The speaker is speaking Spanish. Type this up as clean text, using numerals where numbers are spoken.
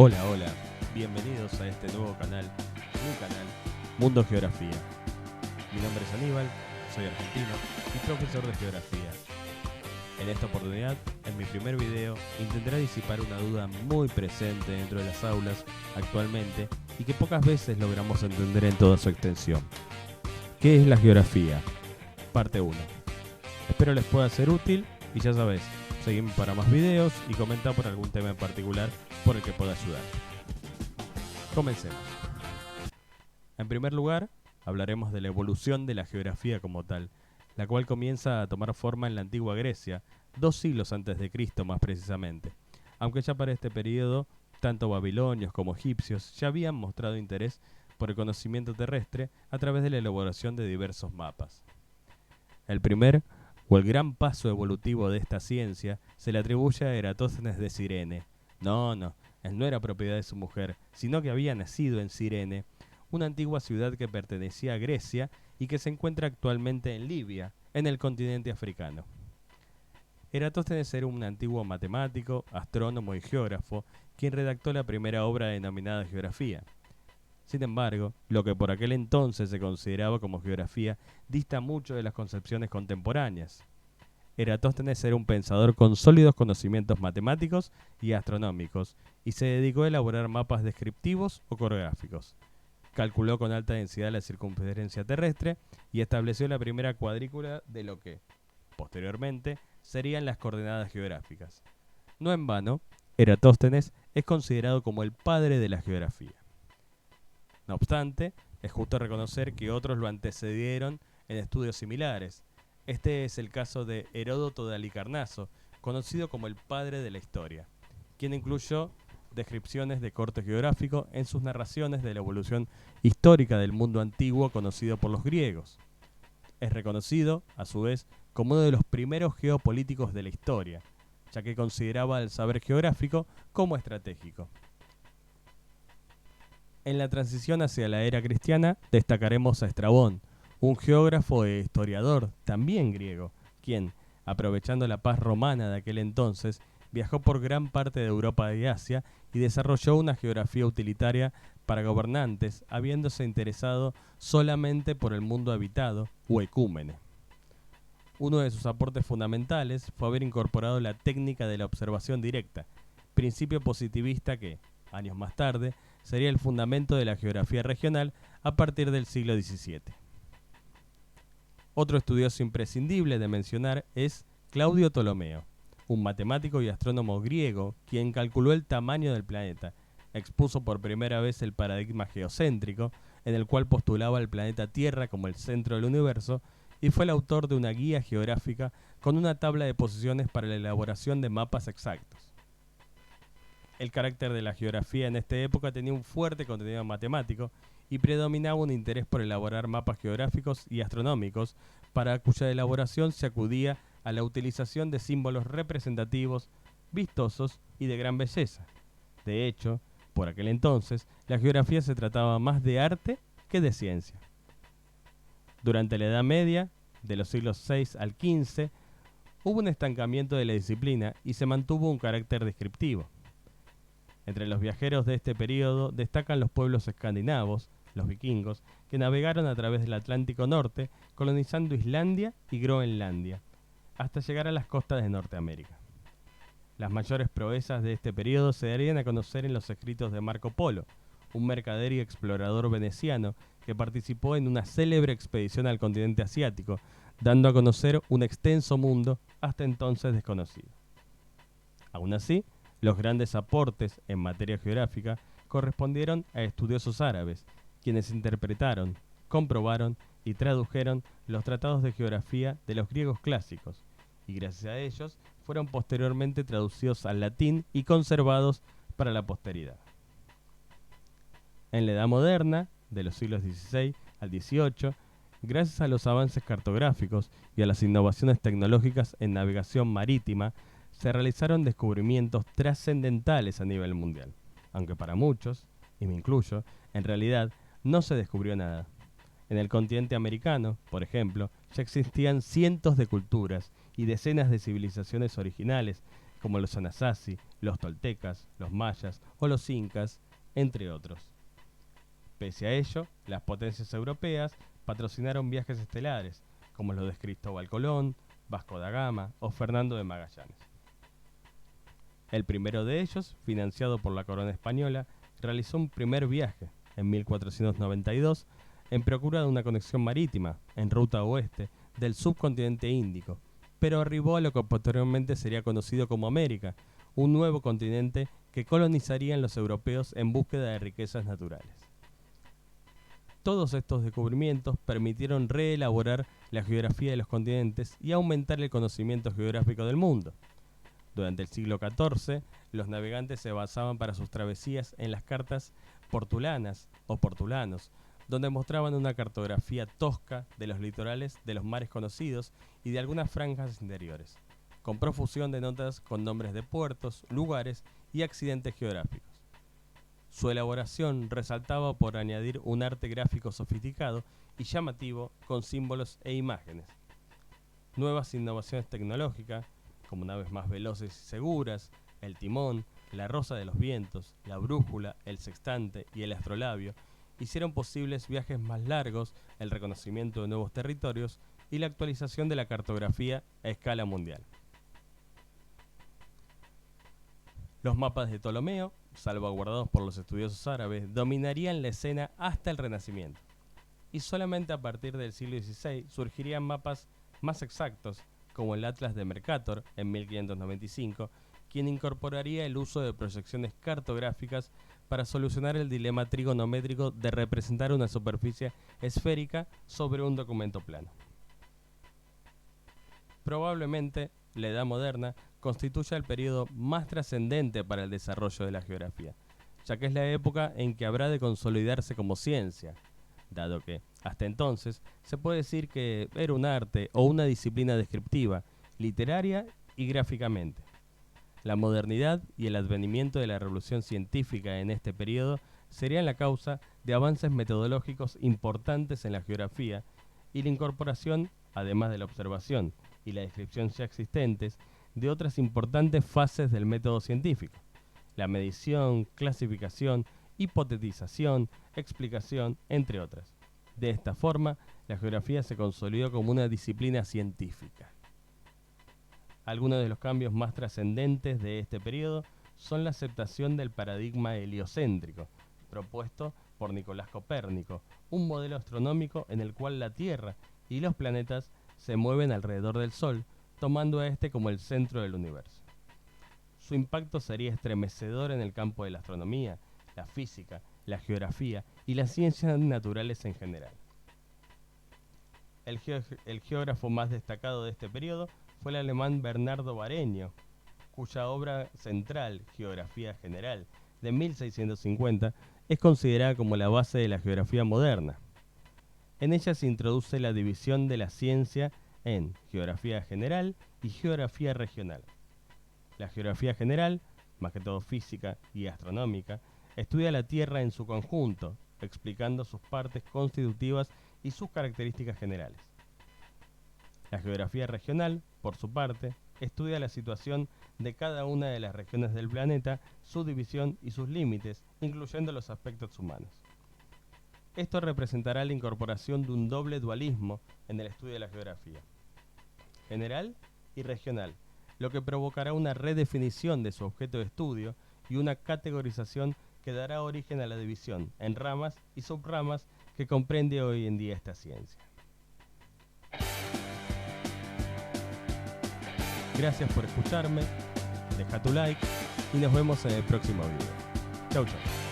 Hola, hola, bienvenidos a este nuevo canal, mi canal, Mundo Geografía. Mi nombre es Aníbal, soy argentino y profesor de Geografía. En esta oportunidad, en mi primer video, intentaré disipar una duda muy presente dentro de las aulas actualmente y que pocas veces logramos entender en toda su extensión. ¿Qué es la geografía? Parte 1. Espero les pueda ser útil y ya sabes, seguime para más videos y comenta por algún tema en particular por el que pueda ayudar. Comencemos. En primer lugar, hablaremos de la evolución de la geografía como tal, la cual comienza a tomar forma en la antigua Grecia, 2 siglos antes de Cristo más precisamente, aunque ya para este periodo, tanto babilonios como egipcios ya habían mostrado interés por el conocimiento terrestre a través de la elaboración de diversos mapas. El primer, o el gran paso evolutivo de esta ciencia, se le atribuye a Eratóstenes de Cirene. No, él no era propiedad de su mujer, sino que había nacido en Cirene, una antigua ciudad que pertenecía a Grecia y que se encuentra actualmente en Libia, en el continente africano. Eratóstenes era un antiguo matemático, astrónomo y geógrafo, quien redactó la primera obra denominada Geografía. Sin embargo, lo que por aquel entonces se consideraba como geografía dista mucho de las concepciones contemporáneas. Eratóstenes era un pensador con sólidos conocimientos matemáticos y astronómicos, y se dedicó a elaborar mapas descriptivos o coreográficos. Calculó con alta densidad la circunferencia terrestre y estableció la primera cuadrícula de lo que, posteriormente, serían las coordenadas geográficas. No en vano, Eratóstenes es considerado como el padre de la geografía. No obstante, es justo reconocer que otros lo antecedieron en estudios similares. Este es el caso de Heródoto de Halicarnaso, conocido como el padre de la historia, quien incluyó descripciones de corte geográfico en sus narraciones de la evolución histórica del mundo antiguo conocido por los griegos. Es reconocido, a su vez, como uno de los primeros geopolíticos de la historia, ya que consideraba el saber geográfico como estratégico. En la transición hacia la era cristiana destacaremos a Estrabón, un geógrafo e historiador, también griego, quien, aprovechando la paz romana de aquel entonces, viajó por gran parte de Europa y Asia y desarrolló una geografía utilitaria para gobernantes, habiéndose interesado solamente por el mundo habitado, o ecúmene. Uno de sus aportes fundamentales fue haber incorporado la técnica de la observación directa, principio positivista que, años más tarde, sería el fundamento de la geografía regional a partir del siglo XVII. Otro estudioso imprescindible de mencionar es Claudio Ptolomeo, un matemático y astrónomo griego quien calculó el tamaño del planeta, expuso por primera vez el paradigma geocéntrico, en el cual postulaba el planeta Tierra como el centro del universo, y fue el autor de una guía geográfica con una tabla de posiciones para la elaboración de mapas exactos. El carácter de la geografía en esta época tenía un fuerte contenido matemático y predominaba un interés por elaborar mapas geográficos y astronómicos, para cuya elaboración se acudía a la utilización de símbolos representativos, vistosos y de gran belleza. De hecho, por aquel entonces, la geografía se trataba más de arte que de ciencia. Durante la Edad Media, de los siglos VI al XV, hubo un estancamiento de la disciplina y se mantuvo un carácter descriptivo. Entre los viajeros de este periodo destacan los pueblos escandinavos, los vikingos, que navegaron a través del Atlántico Norte, colonizando Islandia y Groenlandia, hasta llegar a las costas de Norteamérica. Las mayores proezas de este periodo se darían a conocer en los escritos de Marco Polo, un mercader y explorador veneciano que participó en una célebre expedición al continente asiático, dando a conocer un extenso mundo hasta entonces desconocido. Aún así, los grandes aportes en materia geográfica correspondieron a estudiosos árabes, quienes interpretaron, comprobaron y tradujeron los tratados de geografía de los griegos clásicos, y gracias a ellos fueron posteriormente traducidos al latín y conservados para la posteridad. En la Edad Moderna, de los siglos XVI al XVIII, gracias a los avances cartográficos y a las innovaciones tecnológicas en navegación marítima, se realizaron descubrimientos trascendentales a nivel mundial, aunque para muchos, y me incluyo, en realidad no se descubrió nada. En el continente americano, por ejemplo, ya existían cientos de culturas y decenas de civilizaciones originales, como los Anasazi, los toltecas, los mayas o los incas, entre otros. Pese a ello, las potencias europeas patrocinaron viajes estelares, como los de Cristóbal Colón, Vasco da Gama o Fernando de Magallanes. El primero de ellos, financiado por la corona española, realizó un primer viaje, en 1492, en procura de una conexión marítima, en ruta oeste, del subcontinente índico, pero arribó a lo que posteriormente sería conocido como América, un nuevo continente que colonizarían los europeos en búsqueda de riquezas naturales. Todos estos descubrimientos permitieron reelaborar la geografía de los continentes y aumentar el conocimiento geográfico del mundo. Durante el siglo XIV, los navegantes se basaban para sus travesías en las cartas portulanas o portulanos, donde mostraban una cartografía tosca de los litorales de los mares conocidos y de algunas franjas interiores, con profusión de notas con nombres de puertos, lugares y accidentes geográficos. Su elaboración resaltaba por añadir un arte gráfico sofisticado y llamativo con símbolos e imágenes. Nuevas innovaciones tecnológicas, como naves más veloces y seguras, el timón, la rosa de los vientos, la brújula, el sextante y el astrolabio, hicieron posibles viajes más largos, el reconocimiento de nuevos territorios y la actualización de la cartografía a escala mundial. Los mapas de Ptolomeo, salvaguardados por los estudiosos árabes, dominarían la escena hasta el Renacimiento. Y solamente a partir del siglo XVI surgirían mapas más exactos, como el Atlas de Mercator en 1595, quien incorporaría el uso de proyecciones cartográficas para solucionar el dilema trigonométrico de representar una superficie esférica sobre un documento plano. Probablemente, la Edad Moderna constituye el periodo más trascendente para el desarrollo de la geografía, ya que es la época en que habrá de consolidarse como ciencia, dado que, hasta entonces, se puede decir que era un arte o una disciplina descriptiva, literaria y gráficamente. La modernidad y el advenimiento de la revolución científica en este periodo serían la causa de avances metodológicos importantes en la geografía y la incorporación, además de la observación y la descripción ya existentes, de otras importantes fases del método científico: la medición, clasificación, hipotetización, explicación, entre otras. De esta forma, la geografía se consolidó como una disciplina científica. Algunos de los cambios más trascendentes de este periodo son la aceptación del paradigma heliocéntrico, propuesto por Nicolás Copérnico, un modelo astronómico en el cual la Tierra y los planetas se mueven alrededor del Sol, tomando a este como el centro del universo. Su impacto sería estremecedor en el campo de la astronomía, la física, la geografía y las ciencias naturales en general. El geógrafo más destacado de este periodo fue el alemán Bernardo Bareño, cuya obra central, Geografía General, de 1650, es considerada como la base de la geografía moderna. En ella se introduce la división de la ciencia en geografía general y geografía regional. La geografía general, más que todo física y astronómica, estudia la Tierra en su conjunto, explicando sus partes constitutivas y sus características generales. La geografía regional, por su parte, estudia la situación de cada una de las regiones del planeta, su división y sus límites, incluyendo los aspectos humanos. Esto representará la incorporación de un doble dualismo en el estudio de la geografía, general y regional, lo que provocará una redefinición de su objeto de estudio y una categorización que dará origen a la división en ramas y subramas que comprende hoy en día esta ciencia. Gracias por escucharme, deja tu like y nos vemos en el próximo video. Chau chau.